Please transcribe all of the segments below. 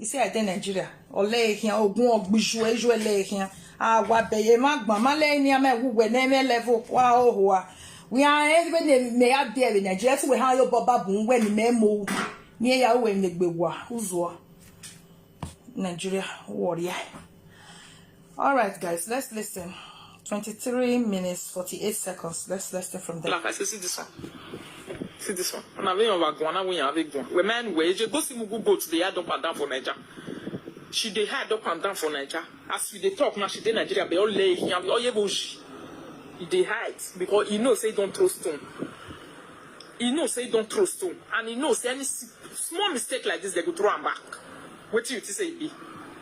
You say I dey Nigeria. Ole here ogun ogbiju eju ele here. Ah wa beye magba male ni ame wuwe na eme level wa ohoa. We are even me out there in Nigeria so we have your baba bun when memo near ya we negbewa uzo Nigeria warrior. All right guys, let's listen. 23 minutes 48 seconds. Let's listen from there. Like I see this one. See this one. And I've been over Gbola when you have it done. We man wage go see Mugu go to the head up and down for Nigeria. She dey head up and down for Nigeria. As we dey talk now, she dey Nigeria, but all lay here, all you bush. He dey hide because he knows say don't throw stone. He knows say don't throw stone, and he knows any small mistake like this they go throw him back. What you say be?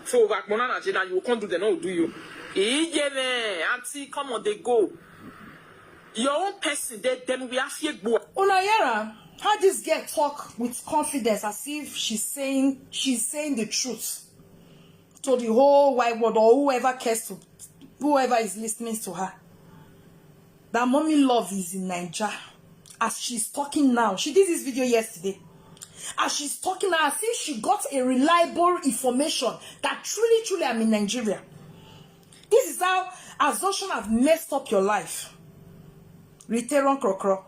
So back Mona Nigeria, you can't do the no do you? Auntie, come on, they go. Your own person, then we have here go. Unayera, how this girl talk with confidence as if she's saying the truth to the whole wide world or whoever cares to, whoever is listening to her. That mommy love is in Nigeria. As she's talking now, she did this video yesterday. As she's talking now, as if she got a reliable information that truly I'm in Nigeria. This is how assumption have messed up your life. Return crocro.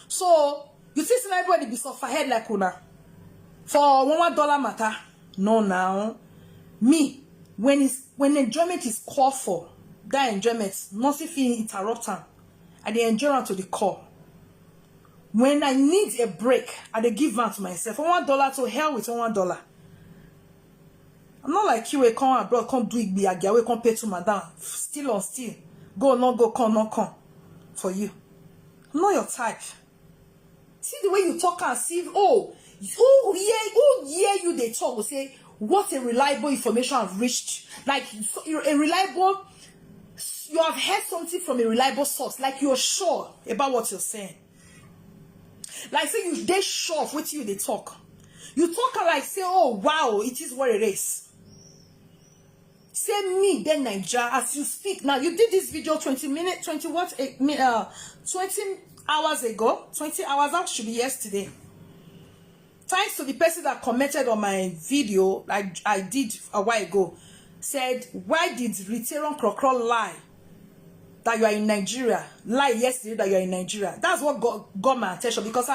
So you think everybody be suffer head like una for $1 matter? No, now me when enjoyment is called for, that enjoyment must feel interrupt am. I dey enjoy am to the core. When I need a break, I dey give am to myself. $1 to hell with $1. I'm not like you, we come abroad, come do it, be a we come pay to madam, still on still. Go, not go, come, not come. For you. I'm not your type. See the way you talk and see, oh yeah, you they talk will say, what a reliable information I've reached. Like, a reliable, you have heard something from a reliable source. Like, you're sure about what you're saying. Like, say, they sure of what you they talk. You talk and like, say, oh, wow, it is what it is. Say me then Nigeria as you speak now. You did this video 20 hours ago. 20 hours, that should be yesterday. Thanks to the person that commented on my video I did a while ago. Said, why did Return Crocro lie that you are in Nigeria? Lie yesterday that you are in Nigeria. That's what got my attention, because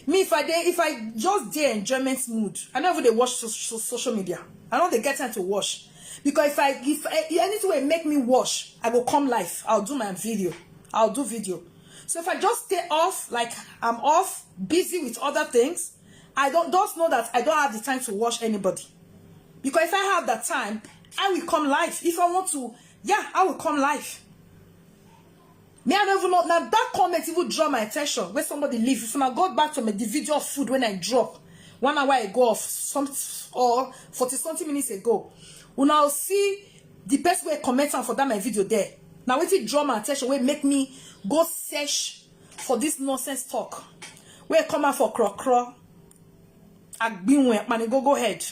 if I just dey enjoyment mood, I never they watch social media. I know they get time to watch. Because if anything will make me watch, I will come live. I'll do my video. I'll do video. So if I just stay off, like I'm off, busy with other things, I don't know that I don't have the time to watch anybody. Because if I have that time, I will come live. If I want to, yeah, I will come live. Me, I don't even know. Now that comment even draw my attention. Where somebody leave. If I go back to the video of food when I drop 1 hour ago or 40-something minutes ago, we now see the best way comment for that my video there. Now wait till draw my attention, will make me go search for this nonsense talk. Where come out for crocro. Agbinwe man go ahead.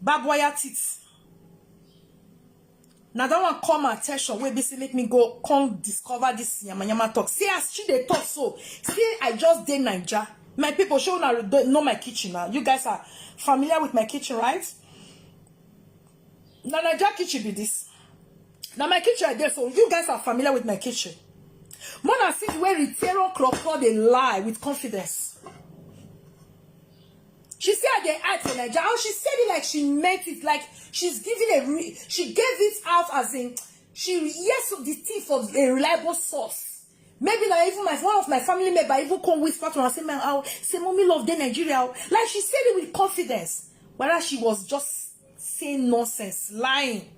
Barbed wire teeth. Now that one call my attention, where basically make me go come discover this yama talk. See as she they talk so. See I just did Nigeria. My people show now know my kitchen now. You guys are familiar with my kitchen, right? Now Nigeria kitchen be this. Now my kitchen is there, so you guys are familiar with my kitchen. Mona see where Return Crocro they lie with confidence. She said they add for Nigeria. She said it like she meant it, like she's giving she gave it out as in yes the thing for a reliable source. Maybe like even one of my family member even come whisper to her and say mommy love the Nigeria. Like she said it with confidence. Whereas she was just saying nonsense, lying.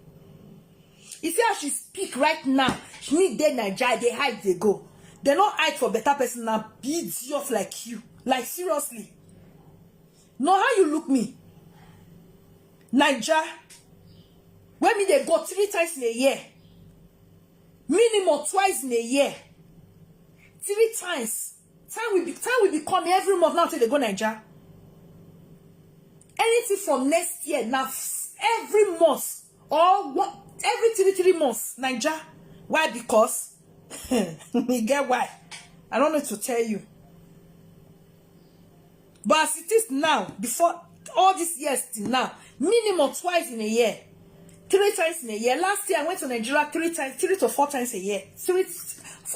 You see how she speak right now. She need dead Nigeria, they hide, they go. They not hide for better person now. Be idiots like you. Like seriously. Know how you look me. Nigeria. When me they go 3 times in a year. Minimum twice in a year. 3 times. Time will be coming every month now till they go Nigeria. Anything from next year now, every month or what, every 3 months, Nigeria. Why? Because you get why. I don't know to tell you. But as it is now, before all these years till now, minimum twice in a year, 3 times in a year. Last year I went to Nigeria 3 to 4 times a year.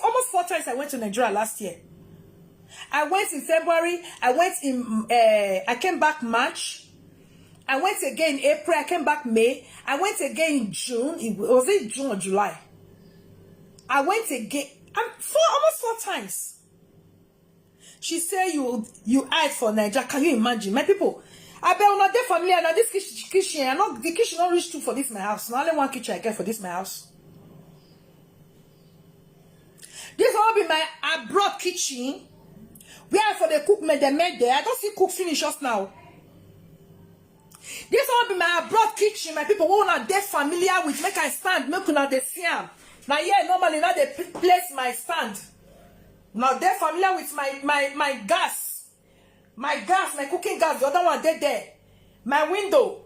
Almost 4 times I went to Nigeria last year. I went in February. I went in. I came back March. I went again in April. I came back May. I went again in June. Was it June or July? I went again. Almost 4 times. She said you hide for Nigeria. Can you imagine, my people? I bet on their family and this kitchen. I know the kitchen not reach 2 for this my house. Not only 1 kitchen I get for this my house. This will be my abroad kitchen. Where for the cook made there. I don't see cook finish us now. This will be my abroad kitchen. My people who are they familiar with make I stand. Make una they see am. Now yeah, normally now they place my stand. Now they're familiar with my gas. My gas, my cooking gas, the other one they there. My window,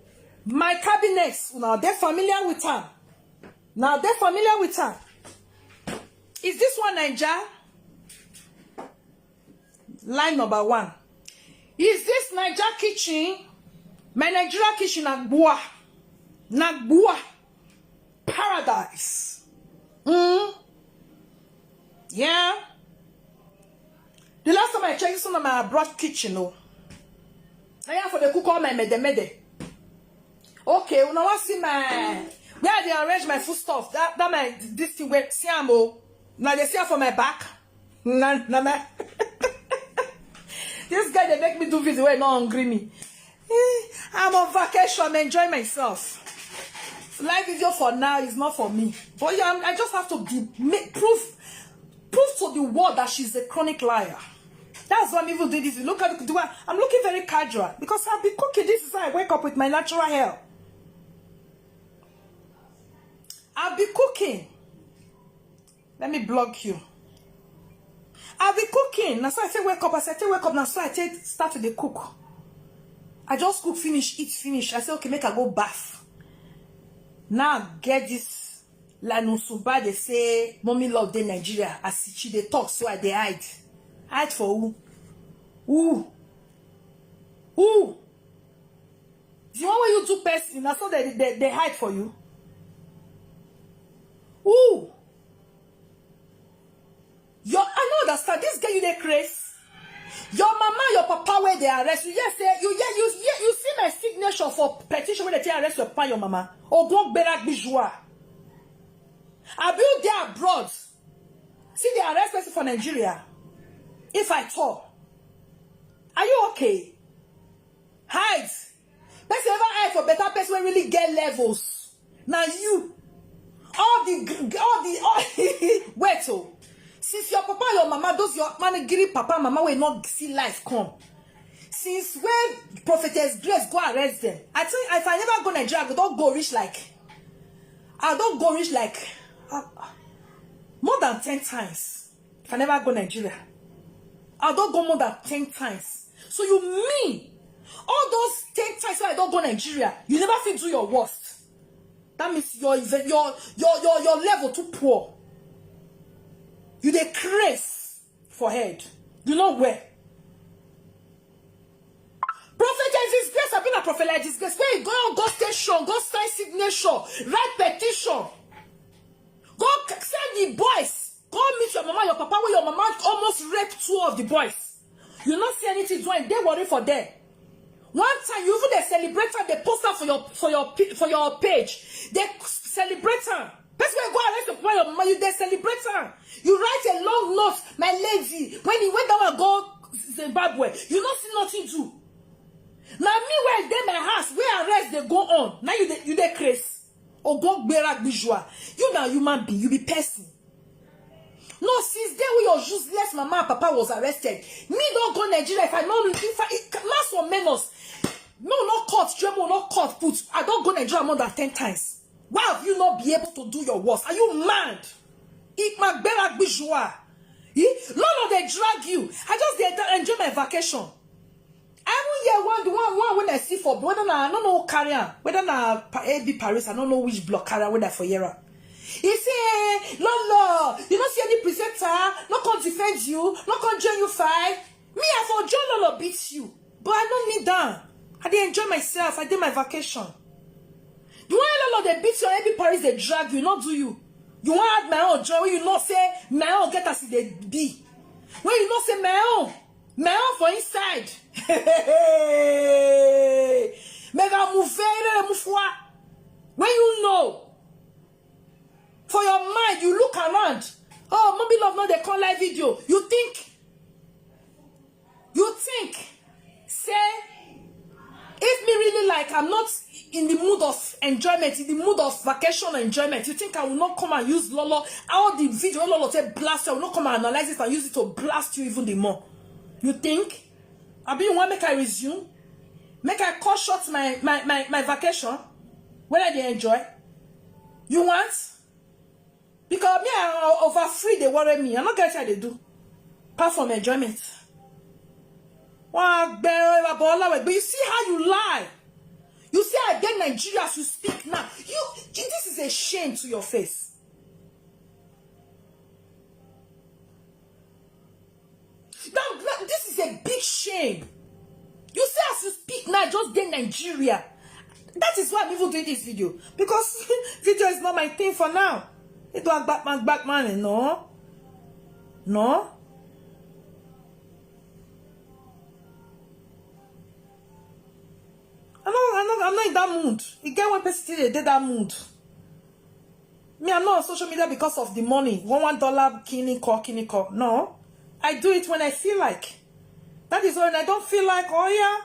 my cabinets. Now they're familiar with her. Now they're familiar with her. Is this one Niger? Line number 1. Is this Niger kitchen? My Nigeria kitchen Gbola. Gbola. Paradise. Yeah. The last time I checked this one on my abroad kitchen, oh. I have for the cook all my mede. Okay, when I want to see my where they arrange my food stuff. That my this thing where see oh. Now they see for my back. This guy they make me do video where not hungry me. I'm on vacation, I'm enjoying myself. Live video for now is not for me. But yeah, I just have to prove to the world that she's a chronic liar. That's why I'm even doing this. Look at the way I'm looking very casual because I'll be cooking. This is how I wake up with my natural hair. I'll be cooking. Let me block you. I'll be cooking. Now, so I say wake up. I say wake up. Now, so I start to the cook. I just cook, finish, eat, finish. I say, okay, make I go bath. Now, get this. La Nusuba, they say, mommy love the Nigeria. As she they talk, so I they hide. Hide for who? Who? Who? The one where you do person, that's so they hide for you. Who? I don't understand. This guy you they crazy. Your mama, your papa, where they arrest you. Yes, you see my signature for petition where they arrest your papa, your mama. Or go berak bijua. I build there abroad. See the arrest person for Nigeria. If I talk, are you okay? Hide. Let's ever hide for better person where really get levels. Now you, all the wait oh. Since your papa, your mama, those your managiri papa, mama will not see life come. Since when Prophetess Grace go arrest them, I think if I never go Nigeria, I don't go rich like more than 10 times. If I never go Nigeria, I don't go more than 10 times. So you mean all those 10 times when I don't go Nigeria, you never feel do your worst? That means your level too poor. You dey craze for head. You know where? Prophetess Grace, I've been a prophet like this Grace. Where you go on, go station, go sign signature, write petition. Go send the boys. Go meet your mama, your papa, where your mama almost raped 2 of the boys. You not see anything doing. They worry for them. One time, you even they celebrate her, they post her for your page. They celebrate her. That's why you go arrest your papa, your mama, you they celebrate her. You write a long note, my lady. When he went down and go Zimbabwe, you not see nothing do. Now me where they my house, where arrest they go on. Now you they crazy. Or go berak bijua. You now human being, you be person. No, since then we your useless mama and papa was arrested. Me don't go Nigeria if I know last one menos. No, not court, German, not court put. I don't go Nigeria more than 10 times. Why have you not be able to do your worst? Are you mad? It my berak bijua. None of they drag you. I just enjoy my vacation. I don't hear one when I see for whether I don't know carrier, whether na AB Paris, I don't know which block carrier whether for Yera. He say, Lolo, you don't see any presenter, not can defend you, not can join you fight. Me, I for John Lolo beats you. But I don't need that. I did enjoy myself. I did my vacation. The one all they beat you on every Paris, they drag you, not do you. You want my own joy when you not say my own get as they be. When you not say my own for inside. Mega move. When you know, for your mind, you look around. Oh, mommy love now they call live video. You think, say, if me really like, I'm not in the mood of enjoyment, in the mood of vacation enjoyment, you think I will not come and use Lolo, all the video, Lolo say blast, I will not come and analyze it and use it to blast you even the more. You think? Abi you want make I resume? Make I cut short my vacation? When I dey enjoy? You want? Because me I over free, they worry me. I'm not get how they do. Apart from enjoyment. But you see how you lie. You see how again Nigeria as you speak now. This is a shame to your face. Now, this is a big shame. You see as you speak now, just get Nigeria. That is why I'm even doing this video. Because video is not my thing for now. It was Batman, no. No. I'm not in that mood. You get one person they did that mood. Me, I'm not on social media because of the money. $1 kini call. No. I do it when I feel like. That is when I don't feel like, oh yeah,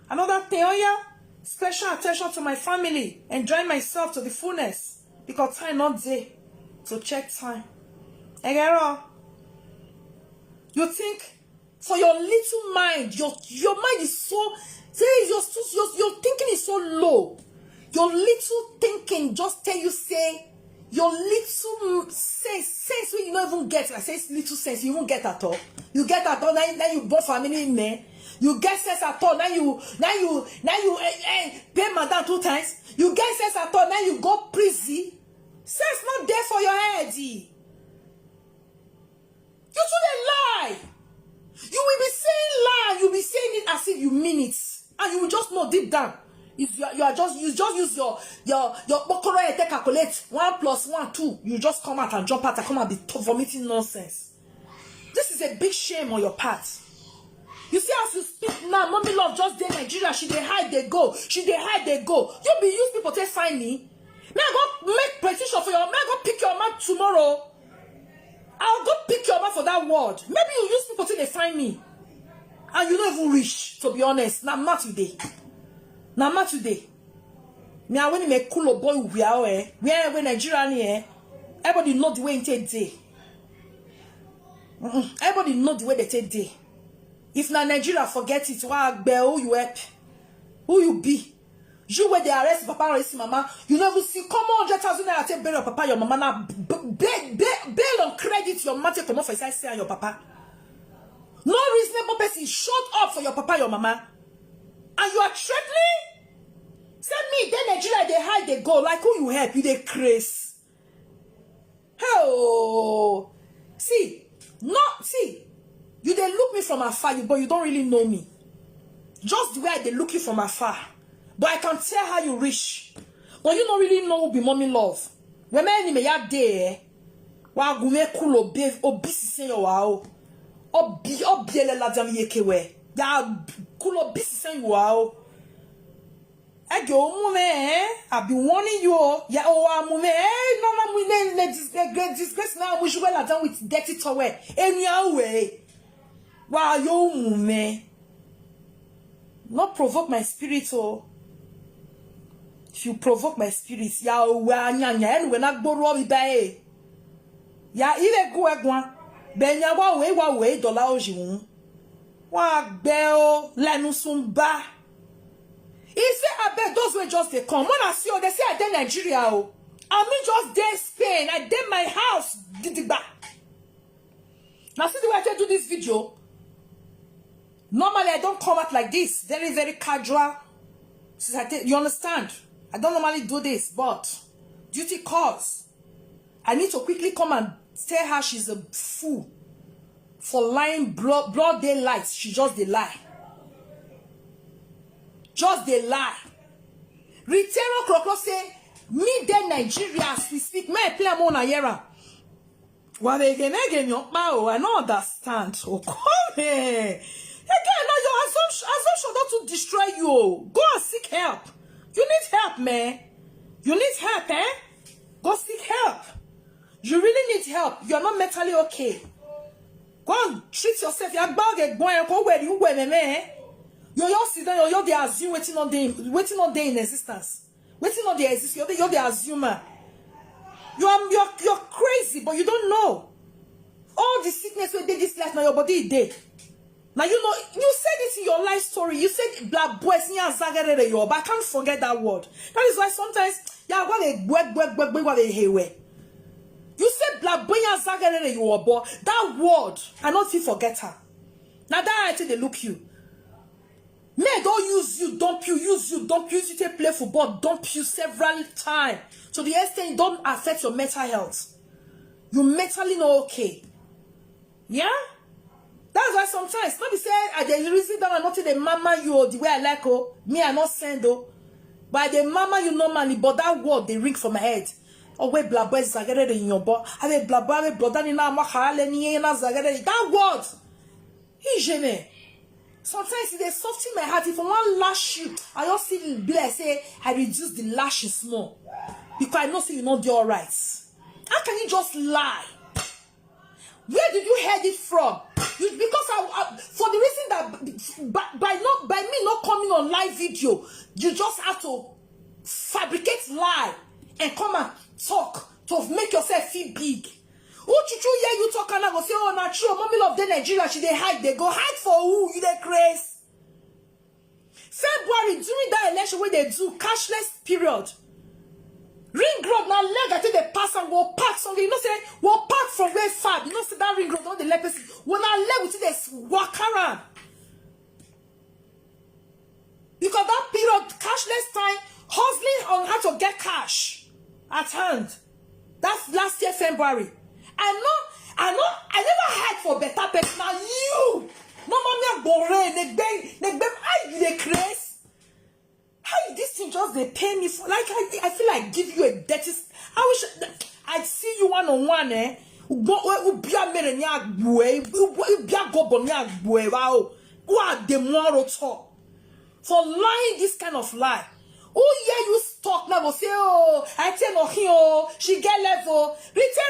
another thing, oh yeah, special attention to my family, enjoy myself to the fullness. Because time not there to check time. You think for your little mind, your mind is so, your thinking is so low. Your little thinking just tell you say, your little sense when you don't even get, I say little sense, you won't get at all. You get at all, then you bought family in there. You get sense at all, now you pay madam 2 times. You get sense at all, now you go prison. Sense not there for your head. You shouldn't lie. You will be saying lie. You will be saying it as if you mean it, and you will just know deep down. If you just use your bokoro to calculate 1 + 1 2, you just come out and jump out and come and be vomiting nonsense. This is a big shame on your part. You see as you speak now, mommy love just dey Nigeria. She dey hide, they go. She dey hide, they go. You be use people to find me. May I go make petition for your. May I go pick your man tomorrow? I'll go pick your man for that word. Maybe you use people till they find me, and you don't even reach. To be honest, now not today. Now not today. Me I when me cool boy we are where Nigeria here. Everybody know the way it take day. Everybody know the way they take day. If na Nigeria forget it, who you help? Who you be? You where they arrest papa arrest mama, you never see come on 100,000 naira take bail your papa, your mama now bail on credit your mother come off for say and your papa. No reasonable person showed up for your papa, your mama. And you are threatening? Send me, then Nigeria, they hide, they go. Like who you help? You they craze. Oh. See, you they look me from afar, but you don't really know me. Just the way they look you from afar. But I can tell how you reach. But you don't really know who be mommy love. When my enemy ya there, wa gume kulo be obisi sen yo wao. Obiele la jami yekewe. Ya kulo bisi sen wow. I go mume, I be warning you. Ya owa mume, no mume disgrace now. We should well done with dirty towel. Any way. Wow, yo mume. Not provoke my spirit oh. If you provoke my spirit, ya wa nyanya anyway na gboro bi bae. Ya ile go egwan. Benya wa we dollar ojihun. Wa gbe o lenu sumba. He say I bet those way just they come. When I see they say I dey Nigeria oh. I mean just dey Spain. I dey my house. Gidigba. Now see the way I do this video. Normally I don't come out like this. Very, very casual. You understand? I don't normally do this, but duty calls. I need to quickly come and tell her she's a fool for lying broad daylight. She just dey lie. just dey lie. Ritero Krokro say, me de Nigeria as we speak, me play among Nayera. What again, I don't understand. Oh, come here. Again, now your assumption not to destroy you. Go and seek help. You need help, man. You need help, eh? Go seek help. You really need help. You're not mentally okay. Go and treat yourself. You're about to go where you were, man. You're sit down. You're the assume waiting on day in existence. Waiting on the existence. You're the assumer. You're crazy, but you don't know. All the sickness where they this life now your body is dead. Now you know you said it in your life story. You said black boys near Zagarere yo, but I can't forget that word. That is why sometimes what they hear. You said black boy near Zagarere yo, but that word I not feel forget her. Now that I think they look you. Men don't use you, dump you, use you to play football, dump you several times. So the extent don't affect your mental health. You mentally not okay. Yeah? That's why sometimes nobody say the reason that I'm not the mama you the way I like me I not send but the mama you normally but that word they ring from my head. Oh wait blah blah zagere in your boy. I blah blah brother ni na mahale ni na zagere that word. Hygiene. Sometimes they soften my heart. If I want lash you, I just feel blessed. Say I reduce the lashes small because I know say you not do all right. How can you just lie? Where did you hear it from? Because I for the reason that by me not coming on live video, you just have to fabricate lie and come and talk to make yourself feel big. Who chuchu hear you talk and I go say, oh, not true. Mommy love the Nigeria, she they hide. They go hide for who? You they crazy. February during that election where they do cashless period. Ring road now leg I think they pass and go park something. You know say we'll park from where far. You know say that ring road on the left person. When I leg with this walk around. Because that period cashless time hustling on how to get cash at hand. That's last year February. I never had for better person. Now you no mommy bore they crazy. How this thing just they pay me for like I feel like give you a dirty. I wish I'd see you one on one, eh? Wow, for lying this kind of lie. Oh yeah, you talk now. Say oh, I tell no here. She get level. Rita,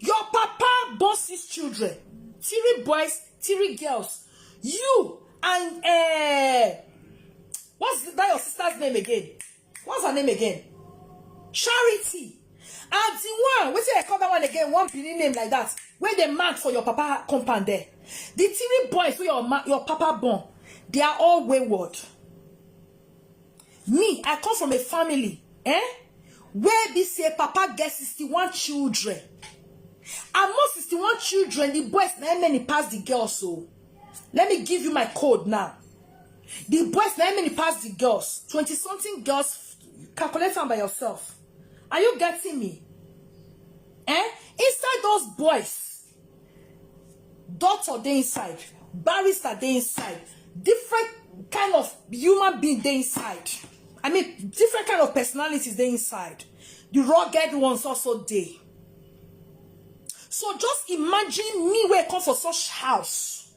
your papa born 6 children, 3 boys, 3 girls. You and what's that your sister's name again? What's her name again? Charity. And the one, we say I call that one again, one pretty name like that. Where they mark for your papa compound there. The 3 boys who your papa born, they are all wayward. Me, I come from a family, where they say papa gets 61 children. Among 61 children, the boys now many pass the girls. So let me give you my code now. The boys now many pass the girls. 20-something girls. Calculate them by yourself. Are you getting me? Inside those boys, doctor they inside, barrister they inside, different kind of human being they inside. I mean, different kind of personalities they inside. The rugged ones also they. So just imagine me where I come for such house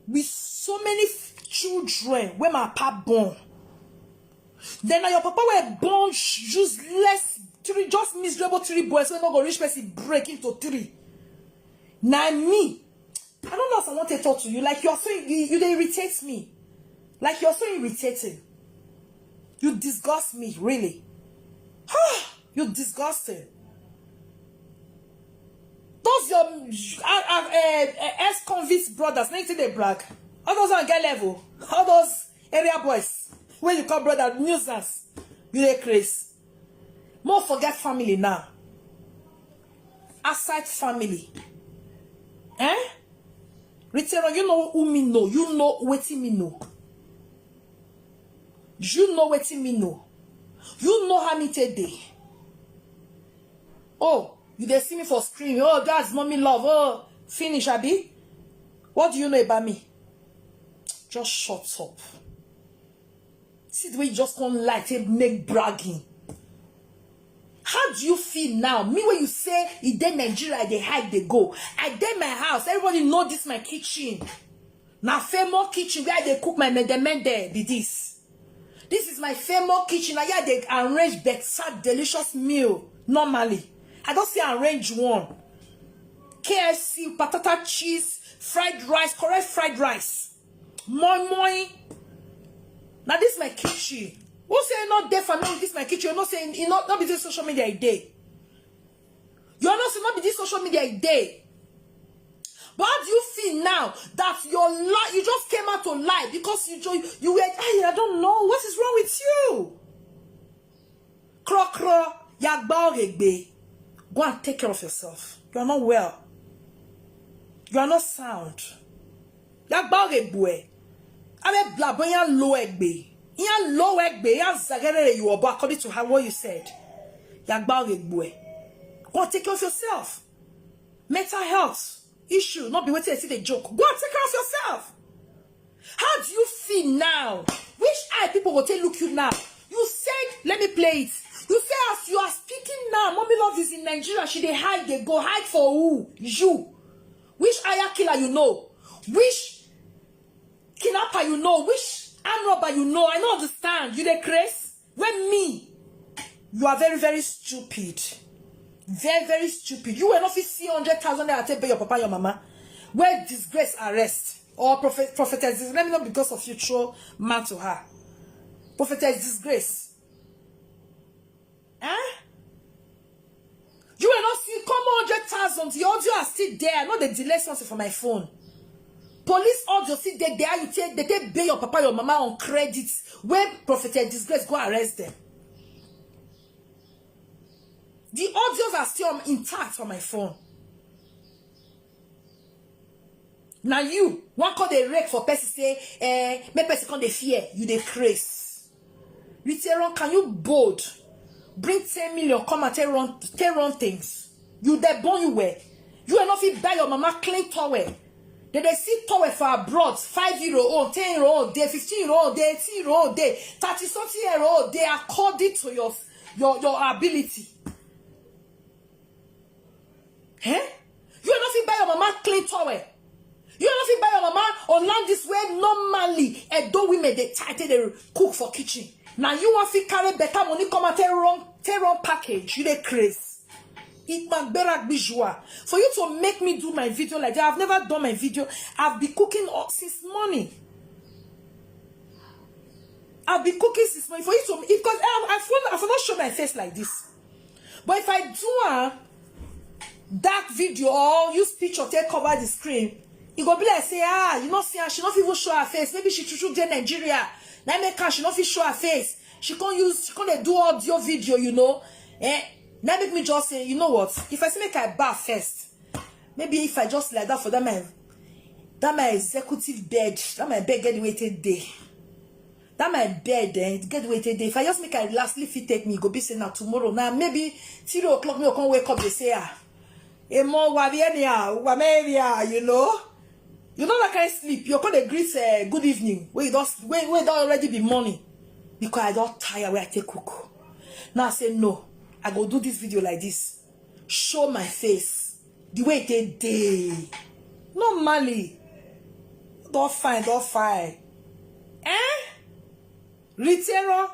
with so many children where my papa born. Then your papa were born useless 3, just miserable 3 boys. So not go rich person break into 3. Now me, I don't know if I want to talk to you. Like you're so you they irritate me. Like you're so irritating. You disgust me, really. You're disgusting. Those your ex-convict brothers, nothing they brag. All those on get level. All those area boys. When you call brother nuisance. You they crazy. More forget family now. Aside family. Rita, you know who me know. You know what me know. You know what me know. You know how me today. Oh, you they see me for screaming. Oh, that's mommy love. Oh, finish, Abby. What do you know about me? Just shut up. See the way you just come like make bragging. How do you feel now? Me when you say it dey Nigeria, they hide, they go. I dey my house. Everybody know this my kitchen. Now famous kitchen where they cook my mende be this. This is my famous kitchen. I hear they arrange better delicious meal normally. I don't see arrange one. KFC, patata cheese, fried rice, correct fried rice. Moi. Now this is my kitchen. Who say not there for me? This is my kitchen. You're not saying you not be this social media a day. You're not saying not be this social media a day. But how do you feel now that your lie? You just came out to lie because you were. I don't know what is wrong with you. Kro yagba regbe. Go and take care of yourself. You are not well. You are not sound. Yagba regbe. Abe blaboya low egbe. Yan low egbe. Yan zagere you obo according to how what you said. Yagba regbe. Go and take care of yourself. Mental health issue. Not be waiting to see the joke. Go and take care of yourself. How do you feel now? Which eye people will take look you now? You said, let me play it. You say as you are speaking now, Mommy Love is in Nigeria. She they hide. They go hide for who? You. Which aya killer you know? Which kidnapper you know? Which armed robber you know? I don't understand. You the craze? When me, you are very, very stupid. Very, very stupid. You will not see 100,000 naira take pay your papa, your mama. Where disgrace arrest or prophetess. Let me know because of you throw man to her. Prophetess disgrace. Eh? You will not see come 100,000. The audio are still there. I know they delay something for my phone. Police audio still there. You take they take pay your papa, your mama on credit. When prophetess disgrace go arrest them. The audios are still intact on my phone. Now you, one call the rake for person say, make person come the fear, you the craze. Rita, can you bold? Bring 10 million, come and take run things. You the born you wear. You are not fit buy your mama clean towel. Then they see towel for abroad, 5-year-old, 10-year-old day, 15-year-old day, 18-year-old day, 30-something-year-old day, according to your ability. Eh? You are not fit buy your mama clean towel. You are not fit buy your mama on land this way normally. And though women they tighten they cook for kitchen. Now you want to carry better money come and take wrong package. You dey craze. It man better be joie. For you to make me do my video like that, I've never done my video. I've been cooking since morning. I've been cooking since morning. For you to because I've not show my face like this. But if I do dark video or use picture take cover the screen, it go be like say you not see her, she not even show her face. Maybe she should dey Nigeria. Now make her she not fit show her face. She can't do audio video, you know. Now make me just say, you know what? If I say make I bath first, maybe if I just like that for that my executive bed, that my bed get weighted day. That my bed get weighted day. If I just make I lastly fit take me, go be say now tomorrow. Now maybe 3 o'clock me I can't wake up. They say you know. You know that kind of sleep. You're gonna greet good evening. Wait, don't already be morning. Because I don't tire where I take cook. Now I say no. I go do this video like this. Show my face. The way it day. Normally. Don't fine. Rita,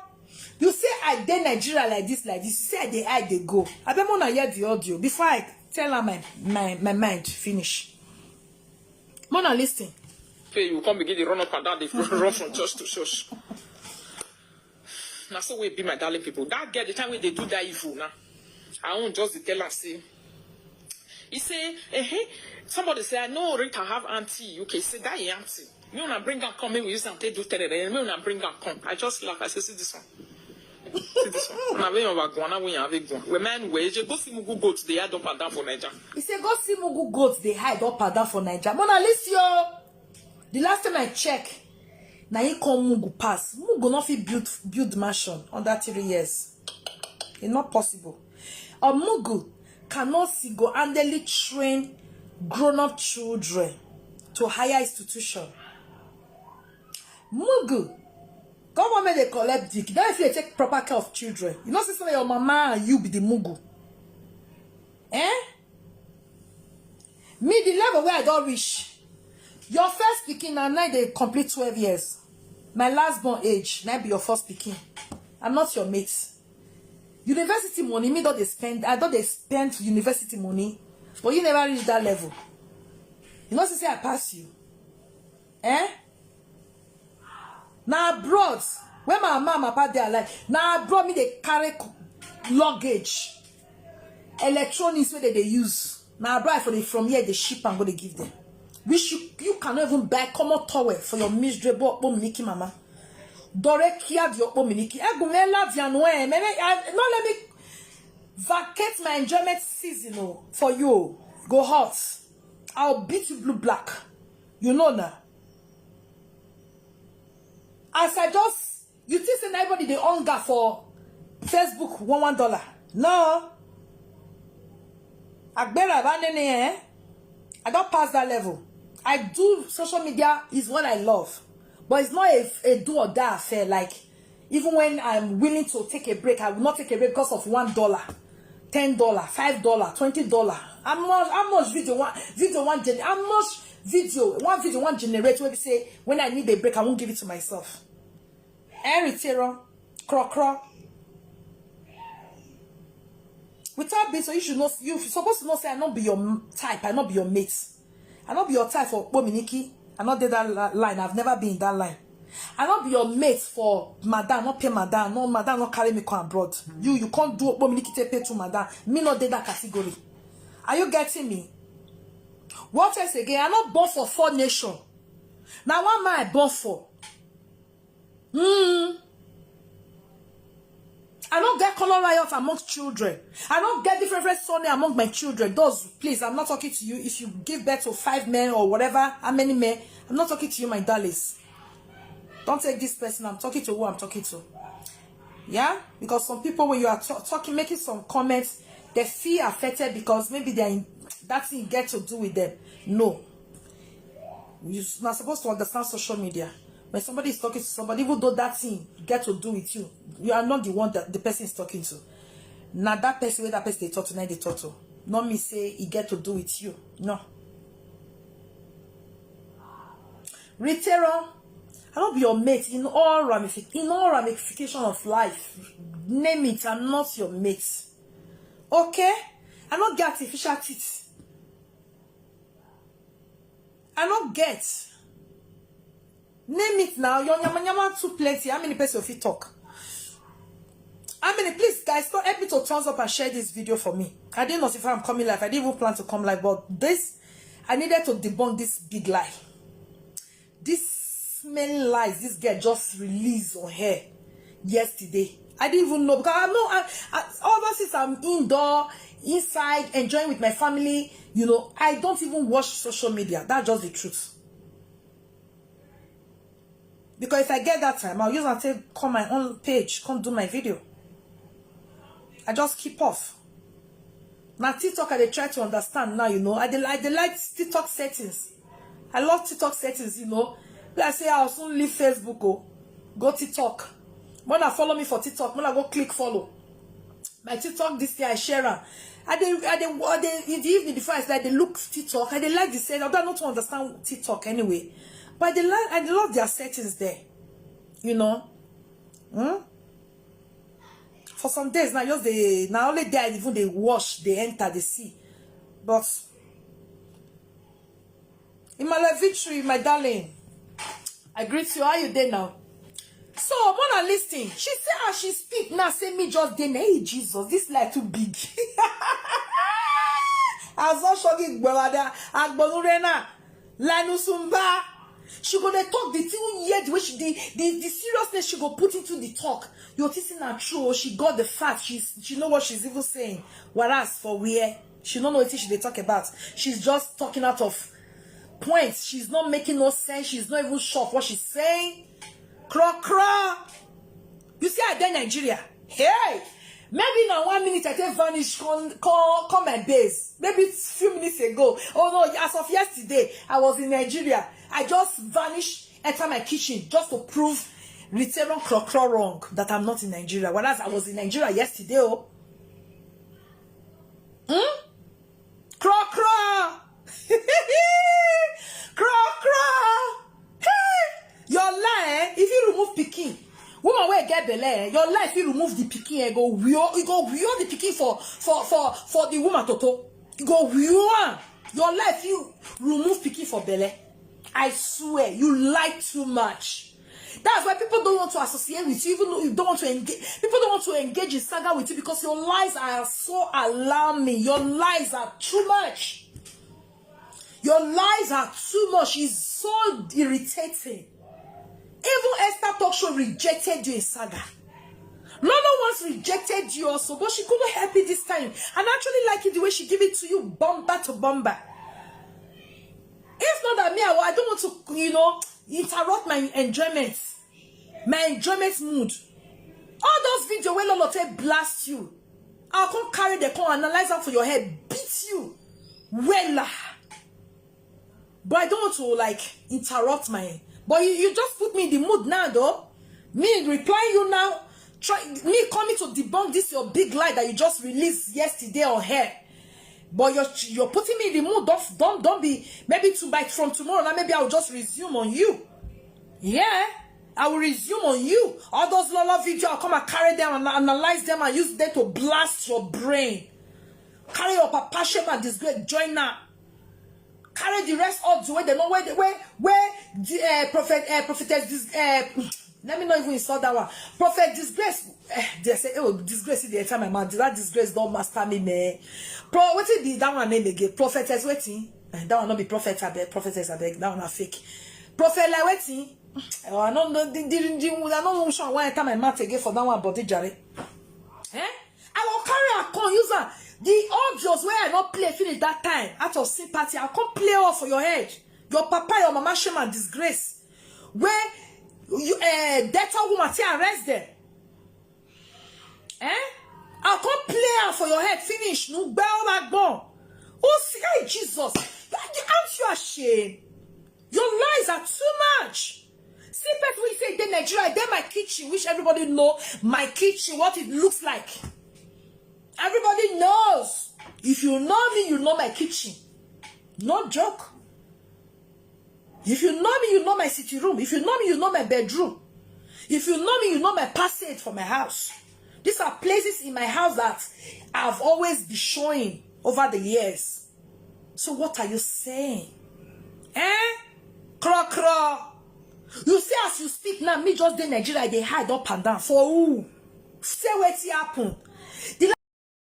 you say I dey Nigeria like this. You say I dey go. I don't want to hear the audio before I tell her my mind finish. Mona, listen. You come begin to run up and down, they run from church to church. Now, so we be my darling people. That girl, the time when they do that evil, now, I won't just tell her, say, he say, somebody say, I know Rita have auntie. Okay, say that auntie. Me wanna bring her come, me we use and take do terror. Me wanna bring her come. I just laugh. I say, see this one. See this one. Now, when you are going, when you have it going. We man, we go see Mugu goats. They hide up and down for Niger. He said, go see Mugu goats. They hide up and down for Niger. Mona, listen, yo. The last time I check, now he come Mugu pass. Mugu not fit build mansion under 3 years. It's not possible. A Mugu cannot single-handedly train grown-up children to higher institution. Mugu, go want me to collect dick. Don't feel take proper care of children. You know, sister, your mama and you be the mugu. Eh? Me, the level where I don't reach. Your first speaking now they complete 12 years. My last born age, now be your first speaking. I'm not your mate. University money, me don't they spend. I don't they spend university money, but you never reach that level. You know, say I pass you. Eh? Now abroad, when my mama and papa they are like, now abroad me they carry luggage, electronics where they use. Now abroad for the from here they ship and go they give them. Which you cannot even buy common towel for your miserable miniki mama. Dore kia di okpo miniki. Egumela vianwe. Not let me vacate my enjoyment season for you. Go hot. I'll beat you blue black. You know now. As I just, you think that everybody they hunger for Facebook $1. No. Agbera abandone eh? I don't pass that level. I do social media is what I love. But it's not a do or die affair. Like, even when I'm willing to take a break, I will not take a break because of $1, $10, $5, $20. How much video one video one generate where we say when I need a break, I won't give it to myself. Rita, cro. Without being so you should know you're supposed to know say I not be your type, I not be your mate. I not be your type for Bominiki. I not did that line. I've never been in that line. I not be your mate for madam, not pay madam. No, madam not carry me come abroad. You can't do Bominiki to pay to madam. Me not did that category. Are you getting me? What else again? I not born for 4 nations. Now what am I born for? I don't get color riot amongst children. I don't get different surname among my children. Those, please, I'm not talking to you. If you give birth to 5 men or whatever, how many men, I'm not talking to you, my darlings. Don't take this person. I'm talking to who I'm talking to. Yeah? Because some people, when you are talking, making some comments, they feel affected because maybe they're in, that thing get to do with them. No. You're not supposed to understand social media. When somebody is talking to somebody, even though that thing get to do with you, you are not the one that the person is talking to. Now that person where that person they talk to, now they talk to. Not me say it get to do with you. No. Rita, I don't be your mate in all ramification of life. Name it, I'm not your mate. Okay? I don't get artificial teeth. I don't get. Name it now. Your nyama too plenty. How many person of you talk? How many? Please, guys, don't help me to thumbs up and share this video for me. I didn't know if I'm coming live. I didn't even plan to come live, but this, I needed to debunk this big lie. This many lies this girl just released on her yesterday. I didn't even know because I know all those things I'm indoor, inside, enjoying with my family. You know, I don't even watch social media. That's just the truth. Because if I get that time, I'll use and say, come my own page, come do my video. I just keep off. Now TikTok, I try to understand now, you know. I like TikTok settings. I love TikTok settings, you know. Like I say, I'll soon leave Facebook, go TikTok. When I follow me for TikTok, when I go click follow. My TikTok this year, I share them. In the evening before I start, they look TikTok. I like the setting. I don't know to understand TikTok anyway. But I love their settings there. You know? For some days now, just now only there even they wash, they enter, they see. But in my life victory, my darling, I greet you. How you there now? So when I listen, she said as she speak now, say me just then, hey Jesus, this like too big. I was not shocking Gbola, Agbolurena, Lanusumba. She go dey talk the thing yet the way she the seriousness she go put into the talk. You're teaching her true. She got the fact. She know what she's even saying. Whereas for where she don't know what she they talk about. She's just talking out of points. She's not making no sense. She's not even sure of what she's saying. Cra. You see, I did Nigeria. Hey, maybe now 1 minute I take vanish. Call my base. Maybe it's a few minutes ago. Oh no, as of yesterday, I was in Nigeria. I just vanished, enter my kitchen just to prove Return cro wrong that I'm not in Nigeria. Whereas I was in Nigeria yesterday. Oh. Cro. Cro. Hey, your life, if you remove Peking, woman where get belle, your life you remove the Peking and go wheel the Peking for the woman toto. You go wheel your life you remove Peking for belle. I swear you lie too much. That's why people don't want to associate with you, even though you don't want to engage. People don't want to engage in saga with you because your lies are so alarming. Your lies are too much. Your lies are too much. It's so irritating. Even Esther Talk Show rejected you in saga. Lolo once rejected you also, but she couldn't help it this time. And I actually like it the way she gave it to you, bomber to bomber. If not that me, I don't want to, interrupt my enjoyment mood. All those videos where Lolo blast you, I'll come carry the con, analyze them for your head, beat you. Well, but I don't want to interrupt my. But you just put me in the mood now, though. Me replying you now, me coming to debunk this your big lie that you just released yesterday on here. But you're putting me in the mood. Don't be. Maybe from tomorrow now. Maybe I'll just resume on you. Yeah, I will resume on you. All those Lola videos, I'll come and carry them and analyze them and use them to blast your brain. Carry your papa shame and disgrace. Join now. Carry the rest of the way they know where the prophetess let me not even insult that one. Prophet disgrace. They say, oh, disgrace is the time my man. That disgrace don't master me, man. What is the that one name again? Prophetess waiting. That one not be prophet abeg. Prophetess abeg. That one a fake. Prophet like waiting. I don't know. I don't sure why I time my mouth again for that one body jare. I will carry a con user. The obvious where I not play finish that time out of sympathy. I'll come play off for your head. Your papa, your mama shame and disgrace. Where you data woman say arrest them. I'll come play off for your head. Finish. No bell like bomb. Oh, see, Jesus. Aren't you ashamed? Your lies are too much. See, people we say in Nigeria, they're my kitchen, which everybody know my kitchen, what it looks like. Everybody knows. If you know me, you know my kitchen. No joke. If you know me, you know my sitting room. If you know me, you know my bedroom. If you know me, you know my passage for my house. These are places in my house that I've always been showing over the years. So what are you saying? Cro. You see as you speak now, me just in Nigeria, they hide up and down. For who? Say what's happen.